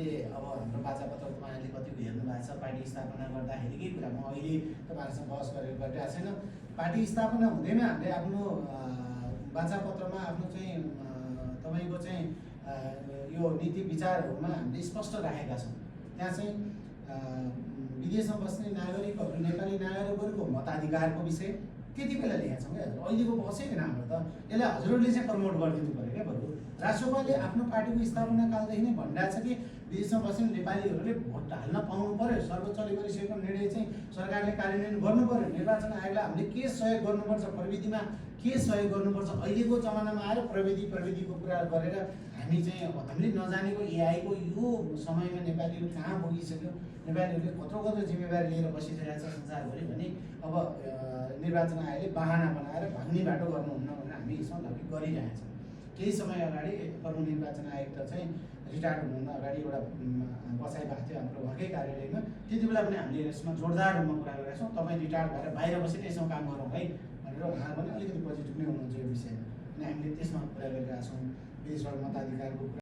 हामीले अब हाम्रो बाचापत्र तपाईँहरूले कतिको हेर्नु भएको छ पार्टी स्थापना गर्दाखेरिकै कुरा म अहिले तपाईँहरूसँग बहस गरेर गरिरहेको छैन। पार्टी स्थापना हुँदैमा हामीले आफ्नो बाचापत्रमा आफ्नो चाहिँ तपाईँको चाहिँ यो नीति विचारहरूमा हामीले स्पष्ट राखेका छौँ। त्यहाँ चाहिँ विदेशमा बस्ने नागरिकहरू नेपाली नागरिकहरूको मताधिकारको विषय त्यति बेला लेखेका छौँ क्या हजुर। अहिलेको बसेको हाम्रो त यसलाई हजुरहरूले चाहिँ प्रमोट गरिदिनु पऱ्यो क्या बरु। राष्ट्रपतिले आफ्नो पार्टीको स्थापना कालदेखि नै भनिरहेको छ कि विदेशमा बस्ने नेपालीहरूले भोट हाल्न पाउनु पऱ्यो। सर्वोच्चले गरिसकेको निर्णय चाहिँ सरकारले कार्यान्वयन गर्नु पऱ्यो। निर्वाचन आयोगलाई हामीले के सहयोग गर्नुपर्छ, प्रविधिमा के सहयोग गर्नुपर्छ। अहिलेको जमानामा आएर प्रविधिको कुरा गरेर हामी चाहिँ हामीले नजानेको एआईको यो समयमा नेपालीहरू कहाँ पुगिसक्यो, नेपालीहरूले कत्रो जिम्मेवारी लिएर बसिसकेको छ संसारभरि भने अब निर्वाचन आयोगले बाहना बनाएर भाग्ने बाटो गर्नुहुन्न भनेर हामी यसमा लगि गरिरहेका छौँ। केही समय अगाडि प्रमुख निर्वाचन आयुक्त चाहिँ रिटायर्ड हुनुभन्दा अगाडि एउटा बसाइ भएको थियो हाम्रो उहाँकै कार्यालयमा। त्यति बेला पनि हामीले यसमा जोरदार रूपमा कुरा गरेका छौँ। तपाईँ रिटायर्ड भएर बाहिर बसेर यसमा काम गरौँ है भनेर उहाँ पनि अलिकति पोजिटिभ नै हुनुहुन्छ यो विषयमा। अनि हामीले त्यसमा कुरा गरिरहेका छौँ। विदेशबाट मताधिकारको